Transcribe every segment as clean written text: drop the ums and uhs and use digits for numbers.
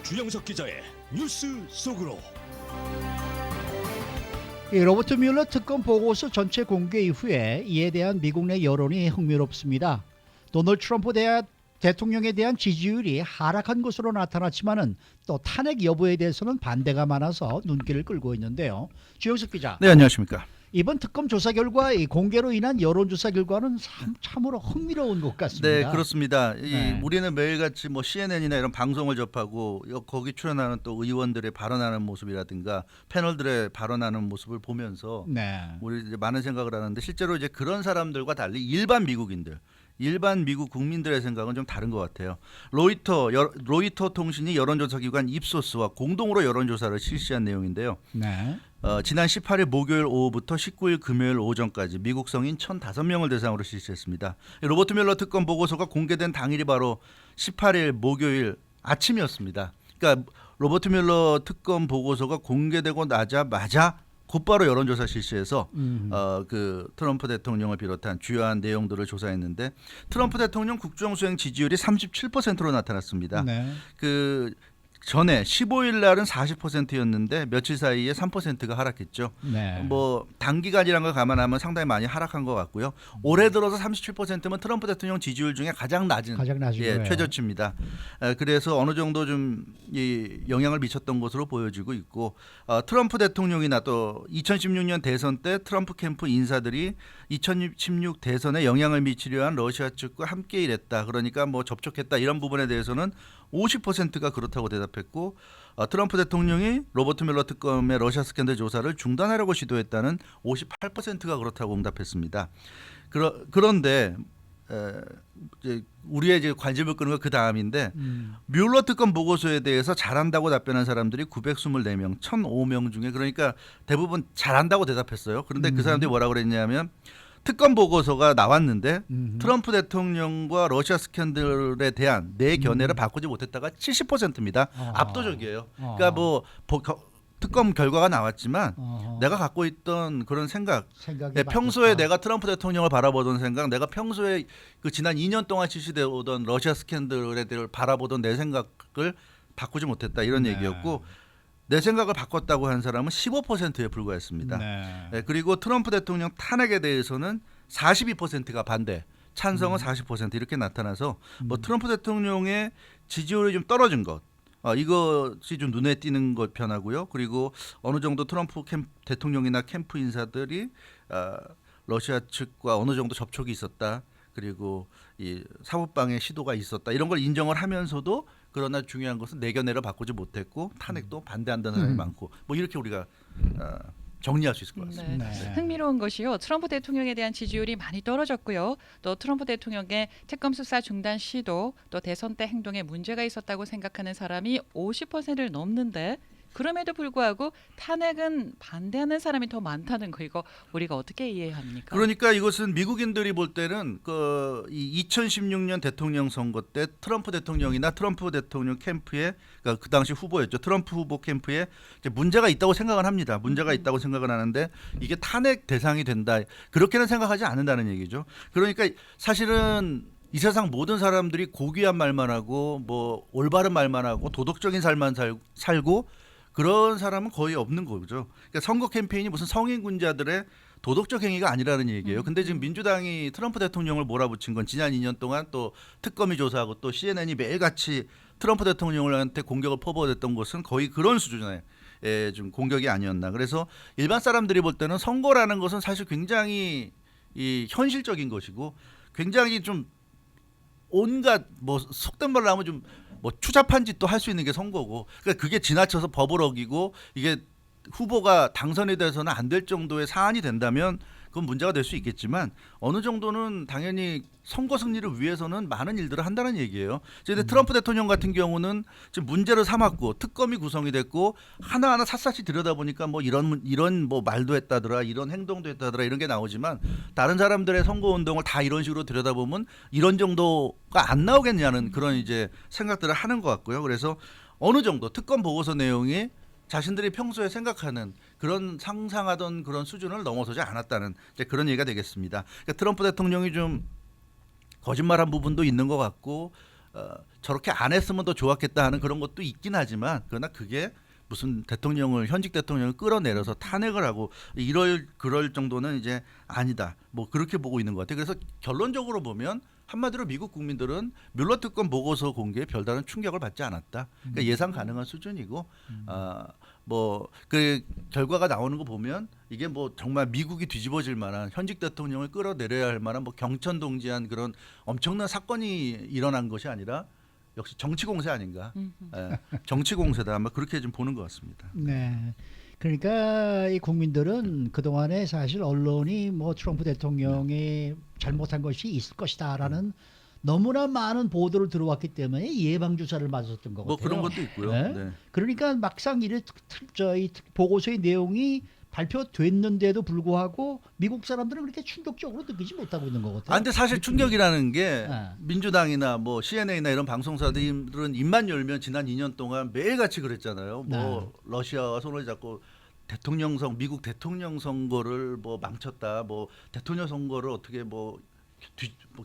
주영석 기자의 뉴스 속으로. 로버트 뮬러 특검 보고서 전체 공개 이후에 이에 대한 미국 내 여론이 흥미롭습니다. 도널드 트럼프 대통령에 대한 지지율이 하락한 것으로 나타났지만은 또 탄핵 여부에 대해서는 반대가 많아서 눈길을 끌고 있는데요. 주영석 기자. 네, 안녕하십니까. 이번 특검 조사 결과 이 공개로 인한 여론조사 결과는 참으로 흥미로운 것 같습니다. 네, 그렇습니다. 네. 우리는 매일같이 뭐 CNN이나 이런 방송을 접하고 거기 출연하는 또 의원들의 발언하는 모습이라든가 패널들의 발언하는 모습을 보면서 네. 우리 이제 많은 생각을 하는데 실제로 이제 그런 사람들과 달리 일반 미국인들, 일반 미국 국민들의 생각은 좀 다른 것 같아요. 로이터 통신이 여론조사기관 입소스와 공동으로 여론조사를 실시한 내용인데요. 네. 지난 18일 목요일 오후부터 19일 금요일 오전까지 미국 성인 1,005명을 대상으로 실시했습니다. 로버트 뮬러 특검 보고서가 공개된 당일이 바로 18일 목요일 아침이었습니다. 그러니까 로버트 뮬러 특검 보고서가 공개되고 나자마자 곧바로 여론조사 실시해서 그 트럼프 대통령을 비롯한 주요한 내용들을 조사했는데 트럼프 대통령 국정수행 지지율이 37%로 나타났습니다. 네. 그 전에 15일 날은 40%였는데 며칠 사이에 3%가 하락했죠. 네. 뭐 단기간이란 걸 감안하면 상당히 많이 하락한 것 같고요. 올해 들어서 37%면 트럼프 대통령 지지율 중에 가장 낮은 거예요. 최저치입니다. 그래서 어느 정도 좀 이 영향을 미쳤던 것으로 보여지고 있고 트럼프 대통령이나 또 2016년 대선 때 트럼프 캠프 인사들이 2016 대선에 영향을 미치려 한 러시아 측과 함께 일했다. 그러니까 뭐 접촉했다 이런 부분에 대해서는 50%가 그렇다고 대답했고 트럼프 대통령이 로버트 뮬러 특검의 러시아 스캔들 조사를 중단하려고 시도했다는 58%가 그렇다고 응답했습니다. 그런데 이제 우리의 이제 관심을 끄는 건 그 다음인데 뮬러 특검 보고서에 대해서 잘한다고 답변한 사람들이 924명, 1,005명 중에 그러니까 대부분 잘한다고 대답했어요. 그런데 그 사람들이 뭐라고 그랬냐면 특검 보고서가 나왔는데 트럼프 대통령과 러시아 스캔들에 대한 내 견해를 바꾸지 못했다가 70%입니다. 압도적이에요. 그러니까 뭐 특검 결과가 나왔지만 내가 갖고 있던 그런 생각이 평소에 내가 트럼프 대통령을 바라보던 생각, 내가 평소에 그 지난 2년 동안 실시되어 오던 러시아 스캔들에 대해 바라보던 내 생각을 바꾸지 못했다 이런 얘기였고 내 생각을 바꿨다고 한 사람은 15%에 불과했습니다. 네, 그리고 트럼프 대통령 탄핵에 대해서는 42%가 반대, 찬성은 40% 이렇게 나타나서 뭐 트럼프 대통령의 지지율이 좀 떨어진 것 이것이 좀 눈에 띄는 것 편하고요. 그리고 어느 정도 트럼프 대통령이나 캠프 인사들이 러시아 측과 어느 정도 접촉이 있었다. 그리고 이 사법방해 시도가 있었다. 이런 걸 인정을 하면서도 그러나 중요한 것은 내 견해를 바꾸지 못했고 탄핵도 반대한다는 사람이 많고 뭐 이렇게 우리가 정리할 수 있을 것 같습니다. 네. 흥미로운 것이요. 트럼프 대통령에 대한 지지율이 많이 떨어졌고요. 또 트럼프 대통령의 특검 수사 중단 시도 또 대선 때 행동에 문제가 있었다고 생각하는 사람이 50%를 넘는데 그럼에도 불구하고 탄핵은 반대하는 사람이 더 많다는 거 이거 우리가 어떻게 이해해야 합니까? 그러니까 이것은 미국인들이 볼 때는 이 2016년 대통령 선거 때 트럼프 대통령이나 트럼프 대통령 캠프에 그러니까 그 당시 후보였죠. 트럼프 후보 캠프에 이제 문제가 있다고 생각을 합니다. 문제가 있다고 생각을 하는데 이게 탄핵 대상이 된다. 그렇게는 생각하지 않는다는 얘기죠. 그러니까 사실은 이 세상 모든 사람들이 고귀한 말만 하고 뭐 올바른 말만 하고 도덕적인 삶만 살고 그런 사람은 거의 없는 거죠. 그러니까 선거 캠페인이 무슨 성인군자들의 도덕적 행위가 아니라는 얘기예요. 근데 지금 민주당이 트럼프 대통령을 몰아붙인 건 지난 2년 동안 또 특검이 조사하고 또 CNN이 매일같이 트럼프 대통령한테 공격을 퍼부어댔던 것은 거의 그런 수준의 좀 공격이 아니었나. 그래서 일반 사람들이 볼 때는 선거라는 것은 사실 굉장히 이 현실적인 것이고 굉장히 좀 온갖 뭐 속된 말로 하면 좀 뭐 추잡한 짓도 할 수 있는 게 선거고 그러니까 그게 지나쳐서 법을 어기고 이게 후보가 당선이 돼서는 안 될 정도의 사안이 된다면 그건 문제가 될 수 있겠지만 어느 정도는 당연히 선거 승리를 위해서는 많은 일들을 한다는 얘기예요. 근데 트럼프 대통령 같은 경우는 지금 문제를 삼았고 특검이 구성이 됐고 하나하나 샅샅이 들여다보니까 뭐 이런 뭐 말도 했다더라 이런 행동도 했다더라 이런 게 나오지만 다른 사람들의 선거 운동을 다 이런 식으로 들여다보면 이런 정도가 안 나오겠냐는 그런 이제 생각들을 하는 것 같고요. 그래서 어느 정도 특검 보고서 내용이 자신들이 평소에 생각하는 그런 상상하던 그런 수준을 넘어서지 않았다는 이제 그런 얘기가 되겠습니다. 그러니까 트럼프 대통령이 좀 거짓말한 부분도 있는 것 같고 저렇게 안 했으면 더 좋았겠다 하는 그런 것도 있긴 하지만 그러나 그게 무슨 현직 대통령을 끌어내려서 탄핵을 하고 그럴 정도는 이제 아니다. 뭐 그렇게 보고 있는 것 같아요. 그래서 결론적으로 보면 한마디로 미국 국민들은 뮬러 특검 보고서 공개에 별다른 충격을 받지 않았다. 그러니까 예상 가능한 수준이고, 뭐 그 결과가 나오는 거 보면 이게 뭐 정말 미국이 뒤집어질 만한 현직 대통령을 끌어내려야 할 만한 뭐 경천동지한 그런 엄청난 사건이 일어난 것이 아니라 역시 정치 공세 아닌가? 정치 공세다. 아마 그렇게 좀 보는 것 같습니다. 네. 그러니까 이 국민들은 그동안에 사실 언론이 뭐 트럼프 대통령이 잘못한 것이 있을 것이다라는 너무나 많은 보도를 들어왔기 때문에 예방 주사를 맞았던 것 같아요. 뭐 그런 것도 있고요. 네? 네. 그러니까 막상 이 보고서의 내용이 발표됐는데도 불구하고 미국 사람들은 그렇게 충격적으로 느끼지 못하고 있는 것 같아요. 근데 사실 충격이라는 게 네. 민주당이나 뭐 CNN이나 이런 방송사들은 입만 열면 지난 2년 동안 매일같이 그랬잖아요. 뭐 러시아와 손을 잡고 미국 대통령 선거를 뭐 망쳤다. 뭐 대통령 선거를 어떻게 뭐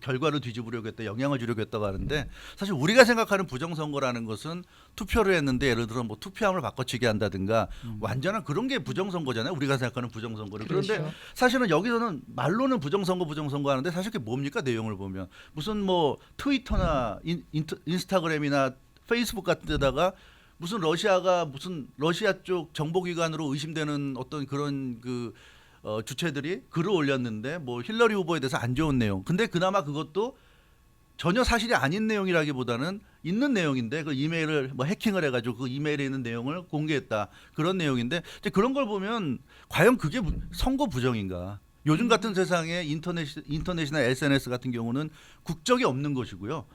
결과를 뒤집으려고 했다, 영향을 주려고 했다고 하는데 사실 우리가 생각하는 부정선거라는 것은 투표를 했는데 예를 들어 뭐 투표함을 바꿔치기 한다든가 완전한 그런 게 부정선거잖아요. 우리가 생각하는 부정선거를. 그런데 그렇죠. 사실은 여기서는 말로는 부정선거 하는데 사실 그게 뭡니까 내용을 보면 무슨 뭐 트위터나 인스타그램이나 페이스북 같은 데다가 무슨 러시아 쪽 정보기관으로 의심되는 어떤 그런 주체들이 글을 올렸는데 뭐 힐러리 후보에 대해서 안 좋은 내용. 근데 그나마 그것도 전혀 사실이 아닌 내용이라기보다는 있는 내용인데 그 이메일을 뭐 해킹을 해가지고 그 이메일에 있는 내용을 공개했다. 그런 내용인데 이제 그런 걸 보면 과연 그게 선거 부정인가? 요즘 같은 세상에 인터넷이나 SNS 같은 경우는 국적이 없는 것이고요.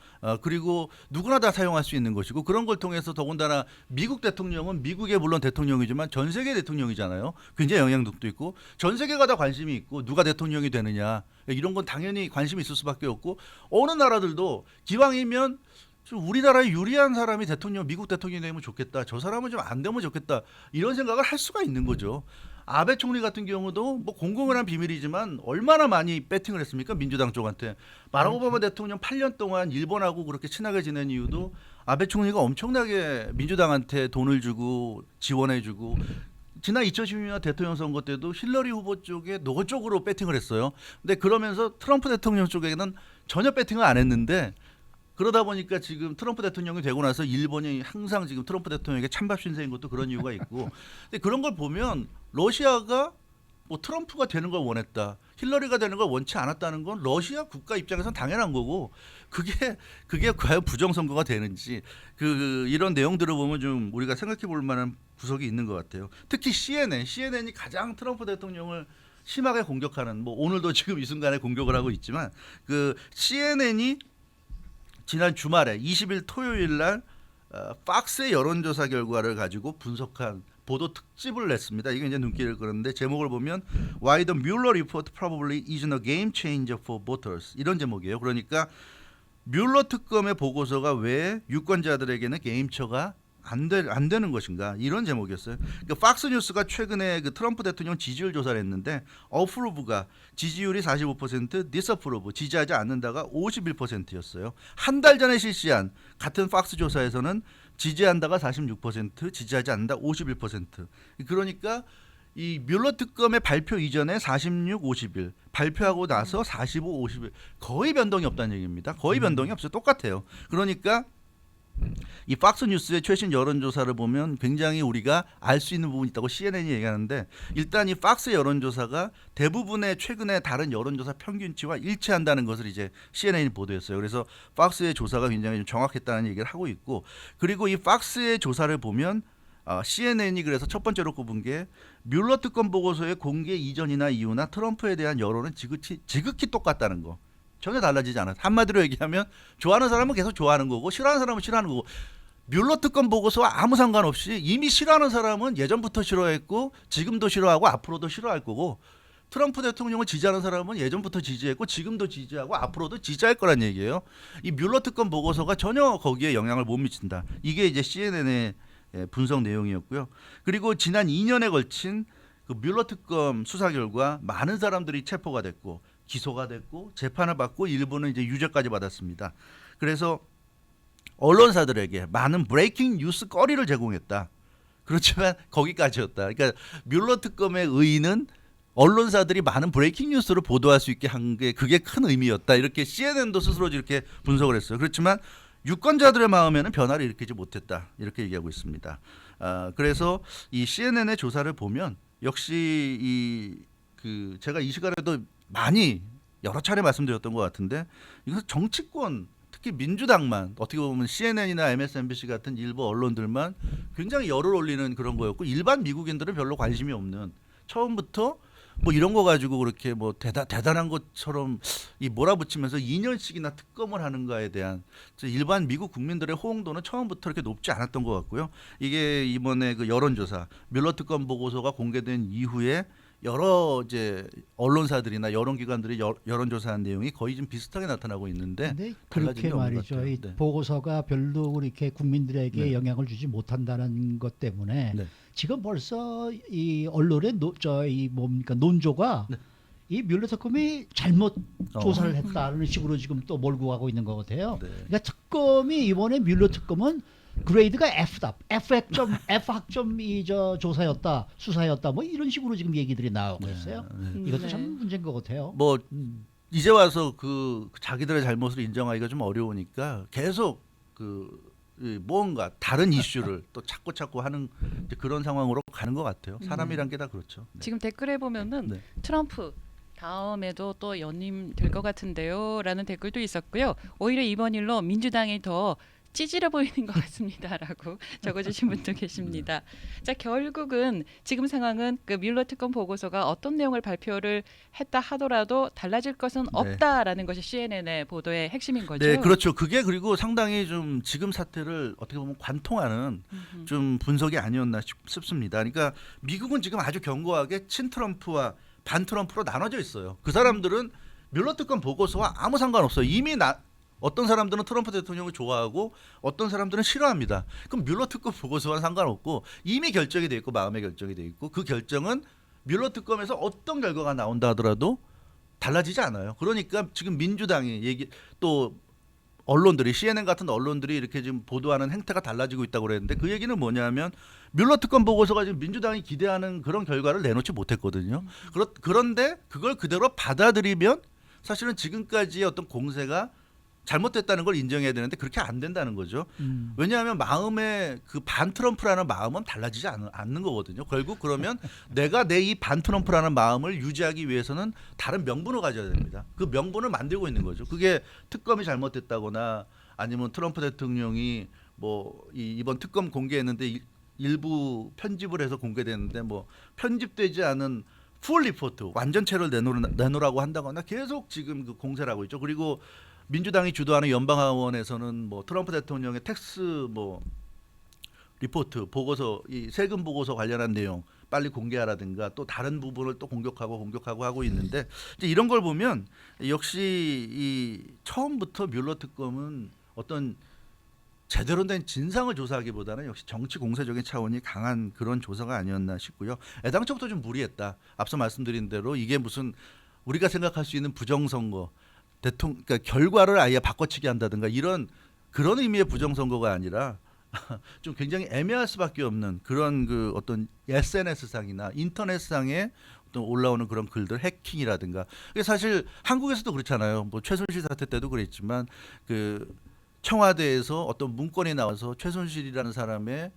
그리고 누구나 다 사용할 수 있는 것이고 그런 걸 통해서 더군다나 미국 대통령은 미국의 물론 대통령이지만 전 세계 대통령이잖아요. 굉장히 영향력도 있고 전 세계가 다 관심이 있고 누가 대통령이 되느냐 이런 건 당연히 관심이 있을 수밖에 없고 어느 나라들도 기왕이면 좀 우리나라에 유리한 사람이 미국 대통령이 되면 좋겠다. 저 사람은 좀 안 되면 좋겠다. 이런 생각을 할 수가 있는 거죠. 아베 총리 같은 경우도 뭐 공공을 한 비밀이지만 얼마나 많이 배팅을 했습니까? 민주당 쪽한테. 바락 오바마 대통령 8년 동안 일본하고 그렇게 친하게 지낸 이유도 아베 총리가 엄청나게 민주당한테 돈을 주고 지원해주고 지난 2016년 대통령 선거 때도 힐러리 후보 쪽에 노골적으로 배팅을 했어요. 근데 그러면서 트럼프 대통령 쪽에는 전혀 배팅을 안 했는데 그러다 보니까 지금 트럼프 대통령이 되고 나서 일본이 항상 지금 트럼프 대통령에게 찬밥 신세인 것도 그런 이유가 있고 근데 그런 걸 보면 러시아가 뭐 트럼프가 되는 걸 원했다. 힐러리가 되는 걸 원치 않았다는 건 러시아 국가 입장에서는 당연한 거고 그게 과연 부정선거가 되는지 이런 내용들을 보면 좀 우리가 생각해 볼 만한 구석이 있는 것 같아요. 특히 CNN이 가장 트럼프 대통령을 심하게 공격하는 뭐 오늘도 지금 이 순간에 공격을 하고 있지만 CNN이 지난 주말에 20일 토요일 날 팍스의 여론조사 결과를 가지고 분석한 보도 특집을 냈습니다. 이게 이제 눈길을 끌었는데 제목을 보면 Why the Mueller Report Probably Isn't a Game Changer for Voters 이런 제목이에요. 그러니까 뮬러 특검의 보고서가 왜 유권자들에게는 게임처가 안 되는 것인가 이런 제목이었어요. 그러니까 팍스뉴스가 최근에 그 트럼프 대통령 지지율 조사를 했는데 어프로브가 지지율이 45%, 디스어프로브 지지하지 않는다가 51%였어요. 한 달 전에 실시한 같은 팍스 조사에서는 지지한다가 46%, 지지하지 않는다 51%. 그러니까 이 뮬러 특검의 발표 이전에 46, 51, 발표하고 나서 45, 51 거의 변동이 없다는 얘기입니다. 거의 변동이 없어요. 똑같아요. 그러니까 이 팍스뉴스의 최신 여론조사를 보면 굉장히 우리가 알 수 있는 부분이 있다고 CNN이 얘기하는데 일단 이 팍스 여론조사가 대부분의 최근의 다른 여론조사 평균치와 일치한다는 것을 이제 CNN이 보도했어요. 그래서 팍스의 조사가 굉장히 좀 정확했다는 얘기를 하고 있고 그리고 이 팍스의 조사를 보면 CNN이 그래서 첫 번째로 꼽은 게 뮬러 특검 보고서의 공개 이전이나 이후나 트럼프에 대한 여론은 지극히 똑같다는 거. 전혀 달라지지 않아요. 한마디로 얘기하면 좋아하는 사람은 계속 좋아하는 거고 싫어하는 사람은 싫어하는 거고 뮬러 특검 보고서와 아무 상관없이 이미 싫어하는 사람은 예전부터 싫어했고 지금도 싫어하고 앞으로도 싫어할 거고 트럼프 대통령을 지지하는 사람은 예전부터 지지했고 지금도 지지하고 앞으로도 지지할 거란 얘기예요. 이 뮬러 특검 보고서가 전혀 거기에 영향을 못 미친다. 이게 이제 CNN의 분석 내용이었고요. 그리고 지난 2년에 걸친 그 뮬러 특검 수사 결과 많은 사람들이 체포가 됐고 기소가 됐고 재판을 받고 일부는 이제 유죄까지 받았습니다. 그래서 언론사들에게 많은 브레이킹 뉴스 거리를 제공했다. 그렇지만 거기까지였다. 그러니까 뮬러 특검의 의의는 언론사들이 많은 브레이킹 뉴스를 보도할 수 있게 한 게 그게 큰 의미였다. 이렇게 CNN도 스스로 이렇게 분석을 했어요. 그렇지만 유권자들의 마음에는 변화를 일으키지 못했다. 이렇게 얘기하고 있습니다. 그래서 이 CNN의 조사를 보면 역시 제가 이 시간에도 많이 여러 차례 말씀드렸던 것 같은데 이것은 정치권 특히 민주당만 어떻게 보면 CNN이나 MSNBC 같은 일부 언론들만 굉장히 열을 올리는 그런 거였고 일반 미국인들은 별로 관심이 없는 처음부터 뭐 이런 거 가지고 그렇게 뭐 대단한 것처럼 이 몰아붙이면서 2년씩이나 특검을 하는가에 대한 일반 미국 국민들의 호응도는 처음부터 이렇게 높지 않았던 것 같고요. 이게 이번에 그 여론조사 뮬러 특검 보고서가 공개된 이후에 여러 이제 언론사들이나 여론기관들이 여론조사한 내용이 거의 좀 비슷하게 나타나고 있는데 근데 달라진 게 그렇게 없는 것 말이죠. 같아요. 이 네. 보고서가 별로 이렇게 국민들에게 네. 영향을 주지 못한다는 것 때문에 네. 지금 벌써 이 언론의 논조가 네. 이 뮬러 특검이 잘못 어. 조사를 했다는 식으로 지금 또 몰고 가고 있는 것 같아요. 네. 그러니까 특검이 이번에 뮬러 특검은 그레이드가 F다, F학점이 조사였다, 수사였다, 뭐 이런 식으로 지금 얘기들이 나오고 있어요. 이것도 네. 참 문제인 것 같아요. 뭐 이제 와서 그 자기들의 잘못을 인정하기가 좀 어려우니까 계속 뭔가 다른 이슈를 또 찾고 하는 이제 그런 상황으로 가는 것 같아요. 사람이란 게 다 그렇죠. 네. 지금 댓글에 보면은 네. 트럼프 다음에도 또 연임 될 것 같은데요 라는 댓글도 있었고요. 오히려 이번 일로 민주당이 더 찌질해 보이는 것 같습니다라고 적어주신 분도 계십니다. 자, 결국은 지금 상황은 그 뮬러 특검 보고서가 어떤 내용을 발표를 했다 하더라도 달라질 것은 없다라는 것이 CNN의 보도의 핵심인 거죠. 네, 그렇죠. 그게 그리고 상당히 좀 지금 사태를 어떻게 보면 관통하는 좀 분석이 아니었나 싶습니다. 그러니까 미국은 지금 아주 견고하게 친트럼프와 반트럼프로 나눠져 있어요. 그 사람들은 뮬러 특검 보고서와 아무 상관없어요. 이미 어떤 사람들은 트럼프 대통령을 좋아하고 어떤 사람들은 싫어합니다. 그럼 뮬러 특검 보고서와 상관없고 이미 결정이 돼 있고 마음의 결정이 돼 있고 그 결정은 뮬러 특검에서 어떤 결과가 나온다 하더라도 달라지지 않아요. 그러니까 지금 민주당이 또 언론들이 CNN 같은 언론들이 이렇게 지금 보도하는 행태가 달라지고 있다고 그랬는데 그 얘기는 뭐냐면 뮬러 특검 보고서가 지금 민주당이 기대하는 그런 결과를 내놓지 못했거든요. 그런데 그걸 그대로 받아들이면 사실은 지금까지의 어떤 공세가 잘못됐다는 걸 인정해야 되는데 그렇게 안 된다는 거죠. 왜냐하면 마음의 그 반트럼프라는 마음은 달라지지 않는 거거든요. 결국 그러면 내가 내 이 반트럼프라는 마음을 유지하기 위해서는 다른 명분을 가져야 됩니다. 그 명분을 만들고 있는 거죠. 그게 특검이 잘못됐다거나 아니면 트럼프 대통령이 뭐 이번 특검 공개했는데 일부 편집을 해서 공개됐는데 뭐 편집되지 않은 풀 리포트 완전체를 내놓으라고 한다거나 계속 지금 그 공세를 하고 있죠. 그리고 민주당이 주도하는 연방하원에서는 뭐 트럼프 대통령의 텍스 리포트 보고서 이 세금 보고서 관련한 내용 빨리 공개하라든가 또 다른 부분을 또 공격하고 하고 있는데 이제 이런 걸 보면 역시 이 처음부터 뮬러 특검은 어떤 제대로 된 진상을 조사하기보다는 역시 정치 공세적인 차원이 강한 그런 조사가 아니었나 싶고요. 애당초부터 좀 무리했다. 앞서 말씀드린 대로 이게 무슨 우리가 생각할 수 있는 부정선거 그러니까 결과를 아예 바꿔치기 한다든가 그런 의미의 부정선거가 아니라 좀 굉장히 애매할 수밖에 없는 그런 그 어떤 SNS상이나 인터넷상에 어떤 올라오는 그런 글들 해킹이라든가 사실 한국에서도 그렇잖아요. 뭐 최순실 사태 때도 그랬지만 그 청와대에서 어떤 문건이 나와서 최순실이라는 사람의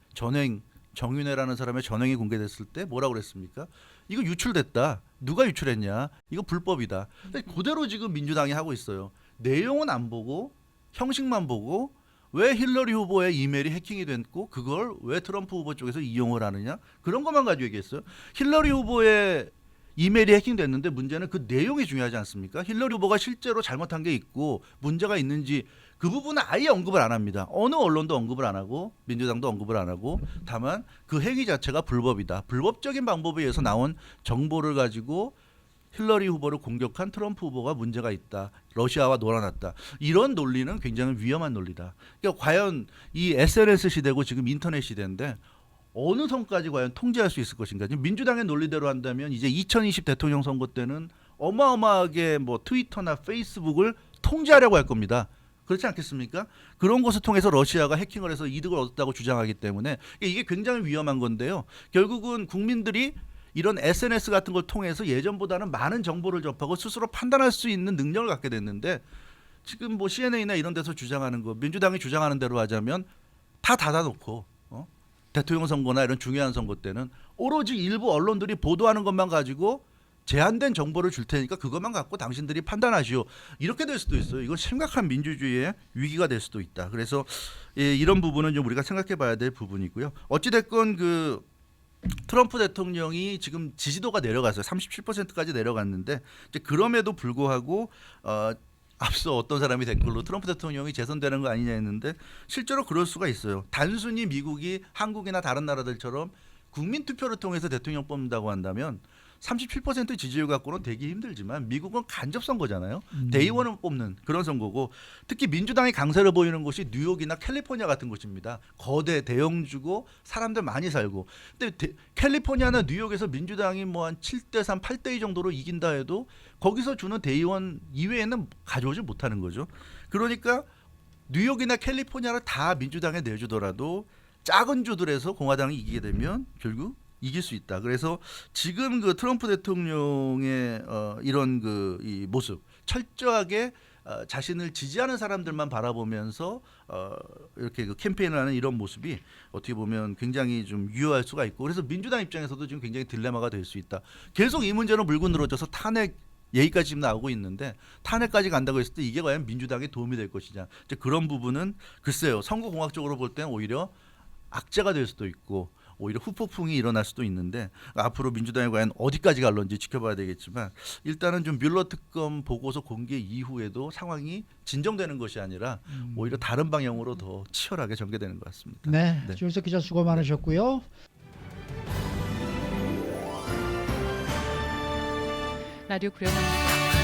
정윤회라는 사람의 전횡이 공개됐을 때 뭐라고 그랬습니까? 이거 유출됐다. 누가 유출했냐? 이거 불법이다. 그대로 지금 민주당이 하고 있어요. 내용은 안 보고 형식만 보고 왜 힐러리 후보의 이메일이 해킹이 됐고 그걸 왜 트럼프 후보 쪽에서 이용을 하느냐? 그런 것만 가지고 얘기했어요. 힐러리 후보의 이메일이 해킹됐는데 문제는 그 내용이 중요하지 않습니까? 힐러리 후보가 실제로 잘못한 게 있고 문제가 있는지 그 부분은 아예 언급을 안 합니다. 어느 언론도 언급을 안 하고 민주당도 언급을 안 하고 다만 그 행위 자체가 불법이다. 불법적인 방법에 의해서 나온 정보를 가지고 힐러리 후보를 공격한 트럼프 후보가 문제가 있다. 러시아와 놀아났다. 이런 논리는 굉장히 위험한 논리다. 그러니까 과연 이 SNS 시대고 지금 인터넷 시대인데 어느 선까지 과연 통제할 수 있을 것인가. 지금 민주당의 논리대로 한다면 이제 2020 대통령 선거 때는 어마어마하게 뭐 트위터나 페이스북을 통제하려고 할 겁니다. 그렇지 않겠습니까? 그런 것을 통해서 러시아가 해킹을 해서 이득을 얻었다고 주장하기 때문에 이게 굉장히 위험한 건데요. 결국은 국민들이 이런 SNS 같은 걸 통해서 예전보다는 많은 정보를 접하고 스스로 판단할 수 있는 능력을 갖게 됐는데 지금 뭐 CNN이나 이런 데서 주장하는 거 민주당이 주장하는 대로 하자면 다 닫아놓고 대통령 선거나 이런 중요한 선거 때는 오로지 일부 언론들이 보도하는 것만 가지고 제한된 정보를 줄 테니까 그것만 갖고 당신들이 판단하시오. 이렇게 될 수도 있어요. 이건 심각한 민주주의의 위기가 될 수도 있다. 그래서 이런 부분은 좀 우리가 생각해 봐야 될 부분이고요. 어찌 됐건 그 트럼프 대통령이 지금 지지도가 내려갔어요. 37%까지 내려갔는데 이제 그럼에도 불구하고 앞서 어떤 사람이 댓글로 트럼프 대통령이 재선되는 거 아니냐 했는데 실제로 그럴 수가 있어요. 단순히 미국이 한국이나 다른 나라들처럼 국민 투표를 통해서 대통령 뽑는다고 한다면 37% 지지율 갖고는 되기 힘들지만 미국은 간접 선거잖아요. 대의원을 뽑는 그런 선거고 특히 민주당이 강세를 보이는 곳이 뉴욕이나 캘리포니아 같은 곳입니다. 거대 대형주고 사람들 많이 살고. 근데 캘리포니아나 뉴욕에서 민주당이 뭐 한 7대3, 8대2 정도로 이긴다 해도 거기서 주는 대의원 이외에는 가져오지 못하는 거죠. 그러니까 뉴욕이나 캘리포니아를 다 민주당에 내주더라도 작은 주들에서 공화당이 이기게 되면 결국 이길 수 있다. 그래서 지금 그 트럼프 대통령의 이런 그 이 모습 철저하게 자신을 지지하는 사람들만 바라보면서 이렇게 그 캠페인을 하는 이런 모습이 어떻게 보면 굉장히 좀 유효할 수가 있고 그래서 민주당 입장에서도 지금 굉장히 딜레마가 될 수 있다. 계속 이 문제는 물고 늘어져서 탄핵 얘기까지 지금 나오고 있는데 탄핵까지 간다고 했을 때 이게 과연 민주당에 도움이 될 것이냐. 이제 그런 부분은 글쎄요. 선거공학적으로 볼 때는 오히려 악재가 될 수도 있고 오히려 후폭풍이 일어날 수도 있는데 앞으로 민주당이 과연 어디까지 갈런지 지켜봐야 되겠지만 일단은 좀 뮬러 특검 보고서 공개 이후에도 상황이 진정되는 것이 아니라 오히려 다른 방향으로 더 치열하게 전개되는 것 같습니다. 네, 네. 주일석 기자 수고 많으셨고요. 라디오 구령입니다.